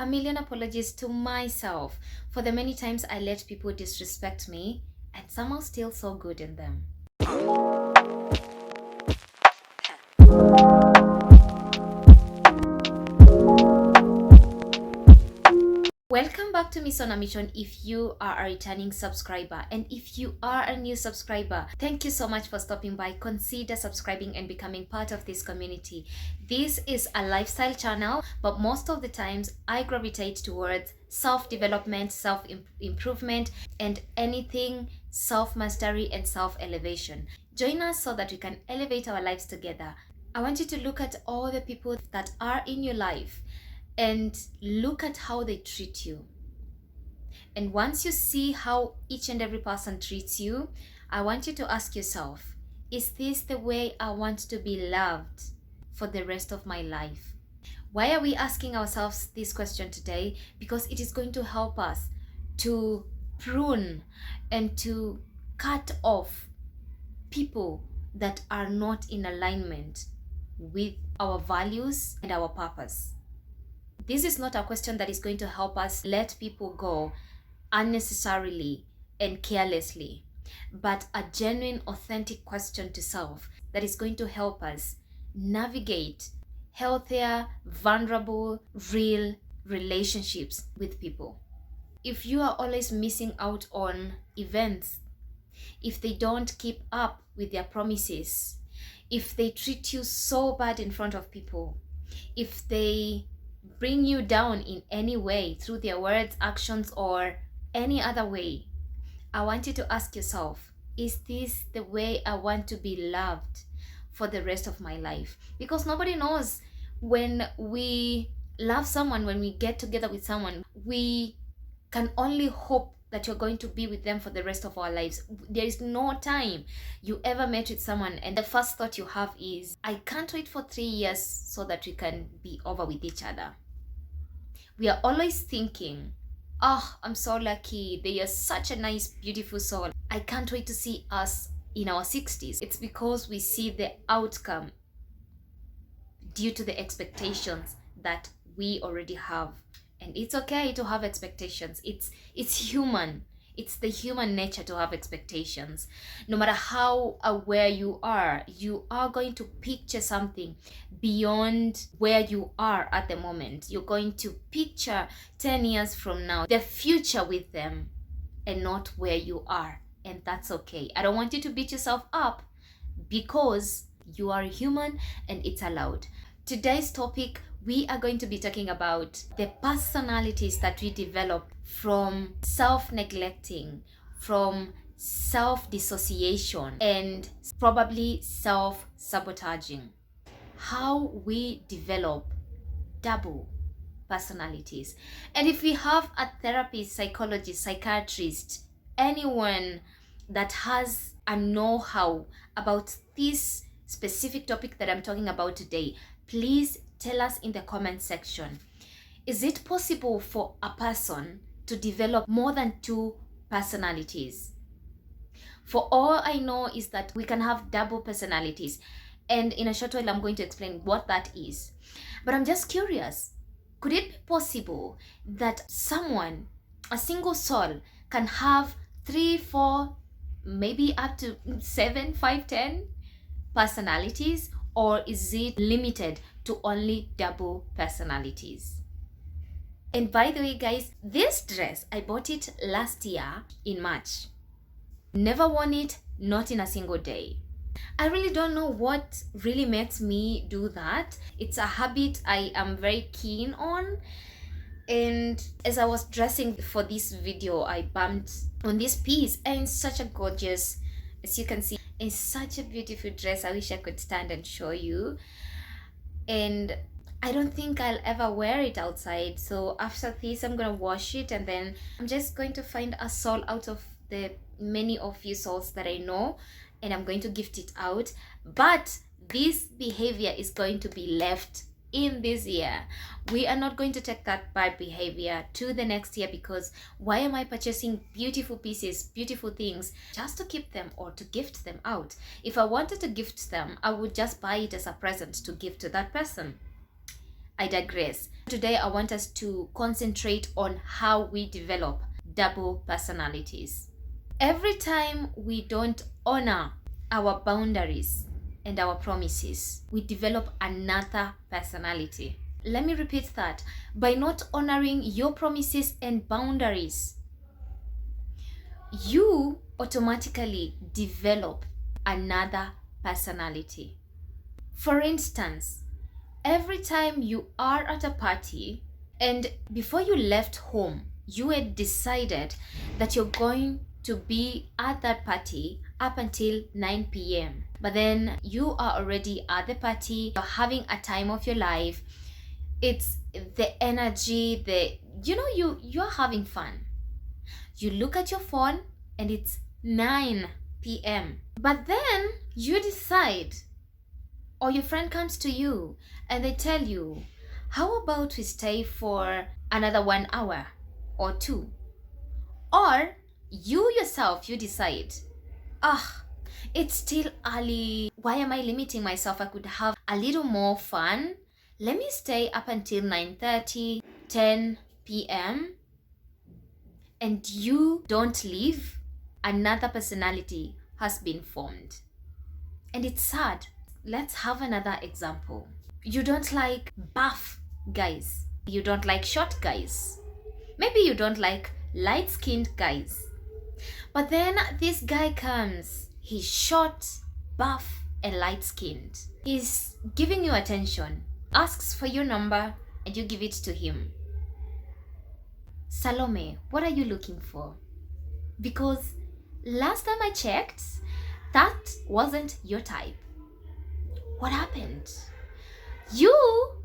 A million apologies to myself for the many times I let people disrespect me and somehow still saw good in them. Welcome back to Miss on a Mission if you are a returning subscriber, and if you are a new subscriber, thank you so much for stopping by. Consider subscribing and becoming part of this community. This is a lifestyle channel, but most of the times I gravitate towards self-development, self-improvement, and anything self-mastery and self-elevation. Join us so that we can elevate our lives together. I want you to look at all the people that are in your life and look at how they treat you. And once you see how each and every person treats you, I want you to ask yourself, is this the way I want to be loved for the rest of my life? Why are we asking ourselves this question today? Because it is going to help us to prune and to cut off people that are not in alignment with our values and our purpose. This is not a question that is going to help us let people go unnecessarily and carelessly, but a genuine, authentic question to self that is going to help us navigate healthier, vulnerable, real relationships with people. If you are always missing out on events, if they don't keep up with their promises, if they treat you so bad in front of people, if they bring you down in any way through their words, actions, or any other way, I want you to ask yourself, is this the way I want to be loved for the rest of my life? Because nobody knows when we love someone, when we get together with someone, we can only hope that you're going to be with them for the rest of our lives. There is no time you ever met with someone and the first thought you have is, I can't wait for 3 years so that we can be over with each other. We are always thinking, oh, I'm so lucky, they are such a nice, beautiful soul, I can't wait to see us in our 60s. It's because we see the outcome due to the expectations that we already have. And it's okay to have expectations. It's human. It's the human nature to have expectations. No matter how aware you are going to picture something beyond where you are at the moment. You're going to picture 10 years from now, the future with them and not where you are. And that's okay. I don't want you to beat yourself up because you are human and it's allowed. Today's topic, we are going to be talking about the personalities that we develop from self-neglecting, from self-dissociation, and probably self-sabotaging. How we develop double personalities. And if we have a therapist, psychologist, psychiatrist, anyone that has a know-how about this specific topic that I'm talking about today, please tell us in the comment section. Is it possible for a person to develop more than 2 personalities? For all I know is that we can have double personalities. And in a short while, I'm going to explain what that is. But I'm just curious, could it be possible that someone, a single soul, can have 3, 4, maybe up to 7, 5, 10 personalities? Or is it limited to only double personalities? And by the way, guys, this dress, I bought it last year in March. Never worn it, not in a single day. I really don't know what really makes me do that. It's a habit I am very keen on. And as I was dressing for this video, I bumped on this piece, and it's such a gorgeous, as you can see, it's such a beautiful dress. I wish I could stand and show you. And I don't think I'll ever wear it outside. So after this, I'm gonna wash it, and then I'm just going to find a soul out of the many of you souls that I know, and I'm going to gift it out. But this behavior is going to be left in this year. We are not going to take that bad behavior to the next year, because why am I purchasing beautiful pieces, beautiful things just to keep them or to gift them out? If I wanted to gift them, I would just buy it as a present to give to that person. I digress. Today, I want us to concentrate on how we develop double personalities. Every time we don't honor our boundaries and our promises, we develop another personality. Let me repeat that. By not honoring your promises and boundaries, you automatically develop another personality. For instance, every time you are at a party and before you left home, you had decided that you're going to be at that party up until 9 p.m. But then you are already at the party, you're having a time of your life. It's the energy, you're having fun. You look at your phone and it's 9 p.m. But then you decide, or your friend comes to you and they tell you, how about we stay for another 1 hour or 2? Or you yourself, you decide, it's still early. Why am I limiting myself? I could have a little more fun. Let me stay up until 9:30, 10 p.m. and you don't leave. Another personality has been formed. And it's sad. Let's have another example. You don't like buff guys. You don't like short guys. Maybe you don't like light-skinned guys. But then this guy comes. He's short, buff, and light-skinned. He's giving you attention, asks for your number, and you give it to him. Salome, what are you looking for? Because last time I checked, that wasn't your type. What happened? You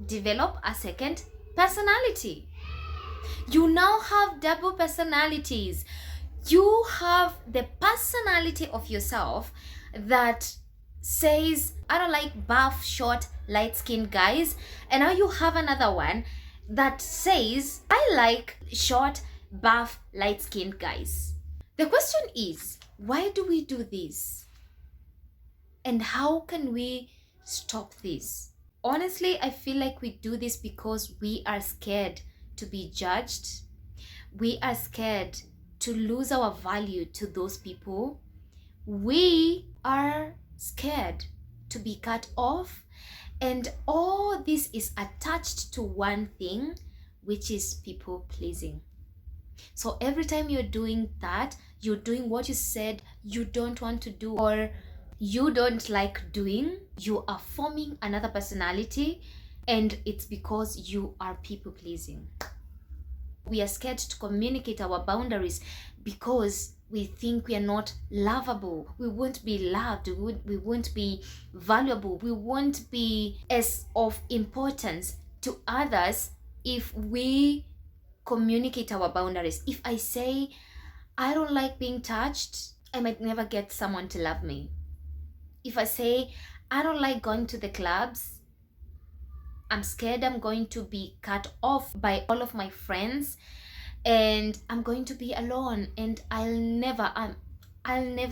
develop a second personality. You now have double personalities. You have the personality of yourself that says, I don't like buff, short, light-skinned guys. And now you have another one that says, I like short, buff, light-skinned guys. The question is, why do we do this? And how can we stop this? Honestly, I feel like we do this because we are scared to be judged. We are scared to lose our value to those people. We are scared to be cut off. And all this is attached to one thing, which is people pleasing. So every time you're doing that, you're doing what you said you don't want to do or you don't like doing, you are forming another personality, and it's because you are people pleasing. We are scared to communicate our boundaries because we think we are not lovable. We won't be loved. We won't be valuable. We won't be as of importance to others if we communicate our boundaries. If I say, I don't like being touched, I might never get someone to love me. If I say, I don't like going to the clubs, I'm scared I'm going to be cut off by all of my friends and I'm going to be alone, and I'll never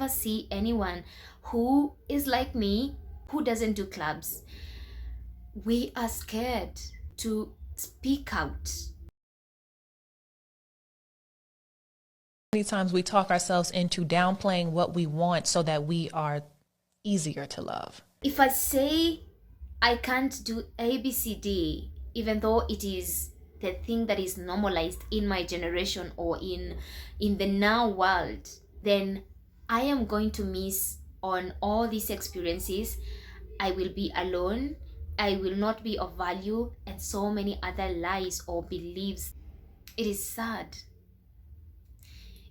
see anyone who is like me, who doesn't do clubs. We are scared to speak out. Many times we talk ourselves into downplaying what we want so that we are easier to love. If I say I can't do ABCD, even though it is the thing that is normalized in my generation or in the now world, then I am going to miss on all these experiences. I will be alone. I will not be of value, and so many other lies or beliefs. It is sad.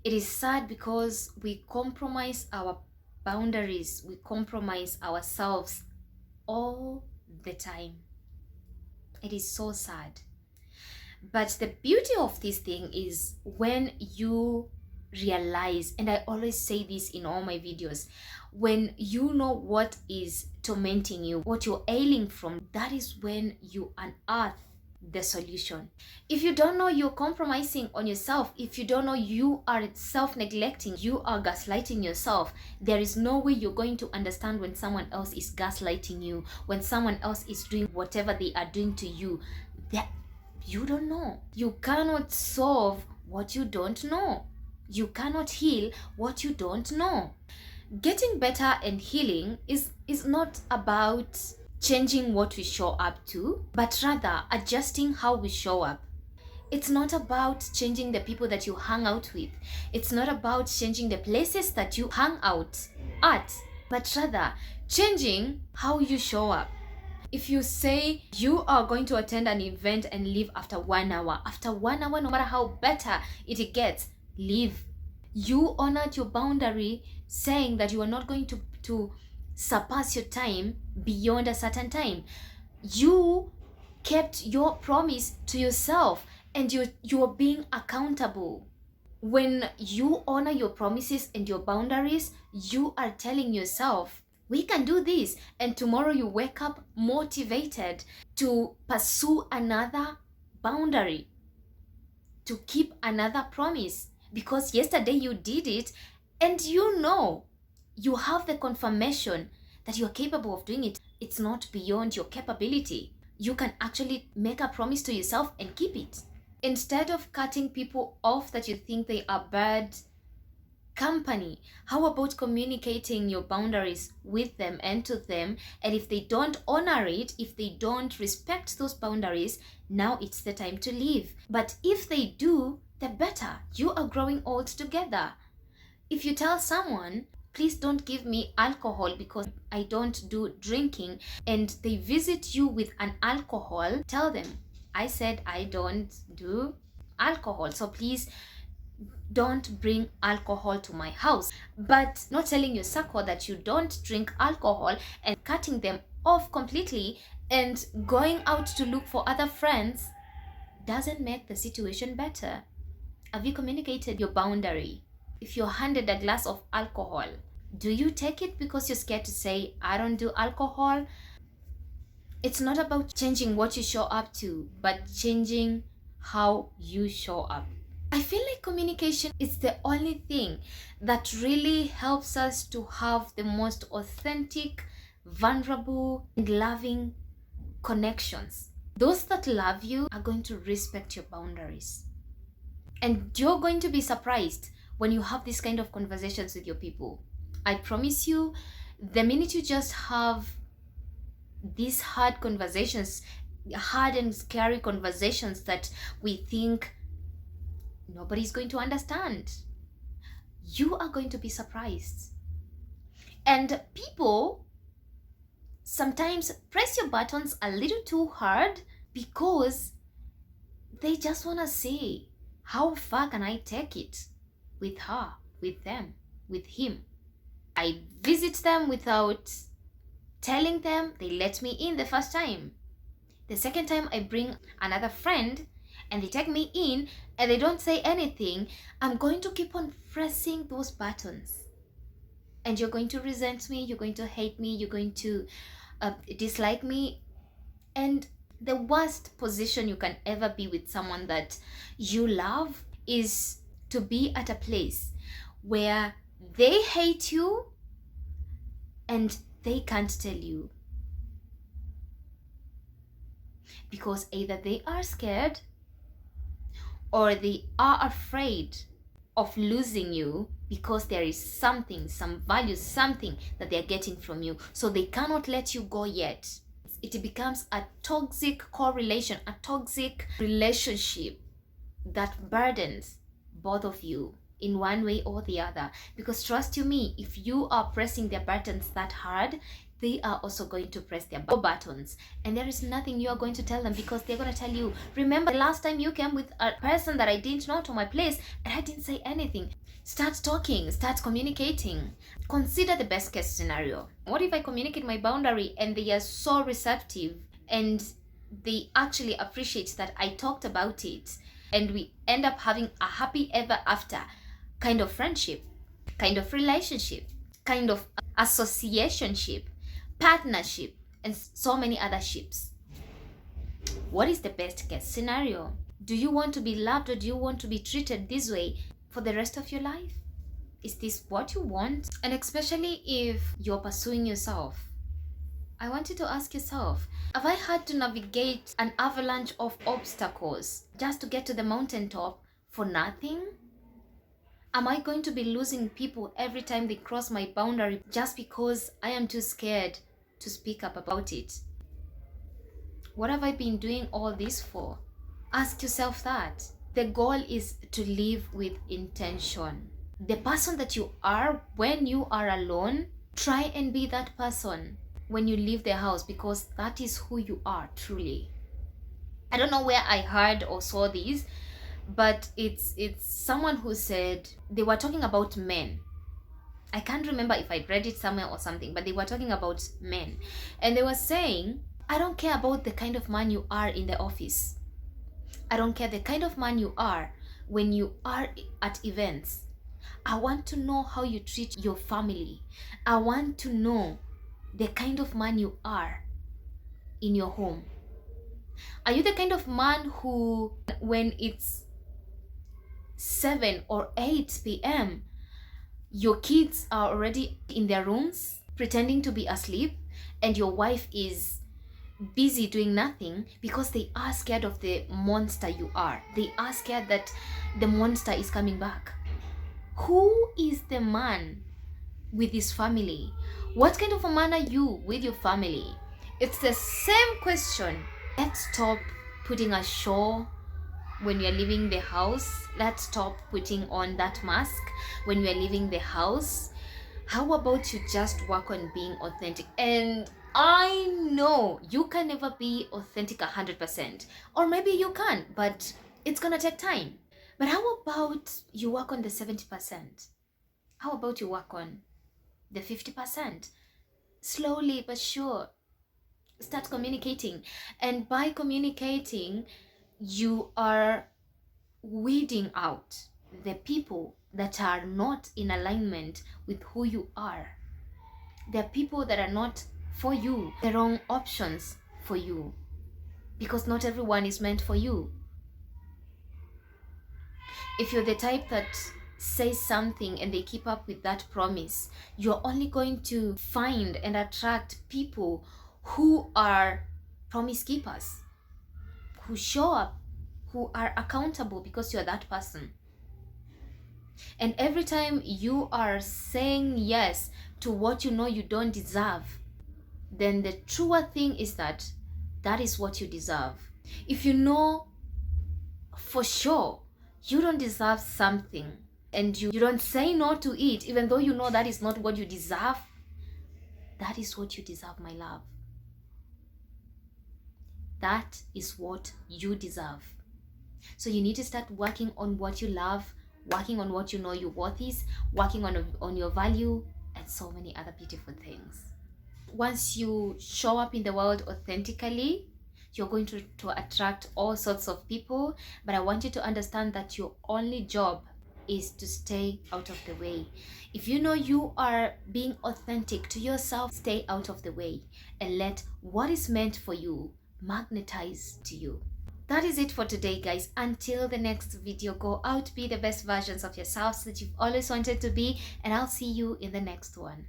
It is sad because we compromise our boundaries. We compromise ourselves all the time. It is so sad. But the beauty of this thing is when you realize, and I always say this in all my videos, when you know what is tormenting you, what you're ailing from, that is when you unearth the solution. If you don't know you're compromising on yourself, if you don't know you are self-neglecting, you are gaslighting yourself, there is no way you're going to understand when someone else is gaslighting you, when someone else is doing whatever they are doing to you. that you don't know. You cannot solve what you don't know. You cannot heal what you don't know. Getting better and healing is not about changing what we show up to, but rather adjusting how we show up. It's not about changing the people that you hang out with. It's not about changing the places that you hang out at, but rather changing how you show up. If you say you are going to attend an event and leave after 1 hour, no matter how better it gets, leave. You honored your boundary, saying that you are not going to surpass your time beyond a certain time. You kept your promise to yourself, and you're being accountable. When you honor your promises and your boundaries, you are telling yourself, we can do this, and tomorrow you wake up motivated to pursue another boundary, to keep another promise, because yesterday you did it, and you have the confirmation that you're capable of doing it. It's not beyond your capability. You can actually make a promise to yourself and keep it. Instead of cutting people off that you think they are bad company, how about communicating your boundaries with them and to them? And if they don't honor it, if they don't respect those boundaries, now it's the time to leave. But if they do, the better. You are growing old together. If you tell someone, please don't give me alcohol because I don't do drinking, and they visit you with an alcohol, tell them, I said I don't do alcohol, so please don't bring alcohol to my house. But not telling your circle that you don't drink alcohol and cutting them off completely and going out to look for other friends doesn't make the situation better. Have you communicated your boundary? If you're handed a glass of alcohol, do you take it because you're scared to say, I don't do alcohol? It's not about changing what you show up to, but changing how you show up. I feel like communication is the only thing that really helps us to have the most authentic, vulnerable, and loving connections. Those that love you are going to respect your boundaries. And you're going to be surprised when you have these kind of conversations with your people. I promise you, the minute you just have these hard conversations, hard and scary conversations that we think nobody's going to understand, you are going to be surprised. And people sometimes press your buttons a little too hard because they just want to say, how far can I take it with her, with them, with him? I visit them without telling them. They let me in the first time. The second time I bring another friend and they take me in and they don't say anything, I'm going to keep on pressing those buttons. And you're going to resent me, you're going to hate me, you're going to dislike me. And the worst position you can ever be with someone that you love is to be at a place where they hate you and they can't tell you. Because either they are scared or they are afraid of losing you because there is something, some value, something that they're getting from you. So they cannot let you go yet. It becomes a toxic correlation, a toxic relationship that burdens both of you in one way or the other. Because trust you me, if you are pressing their buttons that hard, they are also going to press their buttons, and there is nothing you are going to tell them because they're going to tell you, remember the last time you came with a person that I didn't know to my place and I didn't say anything. Start talking, start communicating. Consider the best case scenario. What if I communicate my boundary and they are so receptive and they actually appreciate that I talked about it, and we end up having a happy ever after kind of friendship, kind of relationship, kind of associationship, partnership, and so many other ships? What is the best case scenario? Do you want to be loved, or do you want to be treated this way for the rest of your life? Is this what you want? And especially if you're pursuing yourself, I want you to ask yourself, have I had to navigate an avalanche of obstacles just to get to the mountaintop for nothing? Am I going to be losing people every time they cross my boundary just because I am too scared to speak up about it? What have I been doing all this for? Ask yourself that. The goal is to live with intention. The person that you are when you are alone, try and be that person when you leave the house, because that is who you are truly. I don't know where I heard or saw this, but it's someone who said, they were talking about men. I can't remember if I read it somewhere or something, but they were talking about men. And they were saying, I don't care about the kind of man you are in the office. I don't care the kind of man you are when you are at events. I want to know how you treat your family. I want to know the kind of man you are in your home. Are you the kind of man who, when it's 7 or 8 p.m., your kids are already in their rooms pretending to be asleep, and your wife is busy doing nothing because they are scared of the monster you are? They are scared that the monster is coming back. Who is the man with his family? What kind of a man are you with your family? It's the same question. Let's stop putting a show when you're leaving the house. Let's stop putting on that mask when we're leaving the house. How about you just work on being authentic? And I know you can never be authentic 100%, or maybe you can, but it's gonna take time. But how about you work on the 70%? How about you work on the 50%? Slowly but sure, start communicating. And by communicating, you are weeding out the people that are not in alignment with who you are. There are people that are not for you, the wrong options for you, because not everyone is meant for you. If you're the type that says something and they keep up with that promise, you're only going to find and attract people who are promise keepers, who show up, who are accountable because you're that person. And every time you are saying yes to what you know you don't deserve, then the truer thing is that that is what you deserve. If you know for sure you don't deserve something and you don't say no to it, even though you know that is not what you deserve, that is what you deserve, my love. That is what you deserve. So you need to start working on what you love, working on what you know your worth is, working on your value, and so many other beautiful things. Once you show up in the world authentically, you're going to attract all sorts of people. But I want you to understand that your only job is to stay out of the way. If you know you are being authentic to yourself, stay out of the way and let what is meant for you magnetize to you. That is it for today, guys. Until the next video, go out, be the best versions of yourselves that you've always wanted to be, and I'll see you in the next one.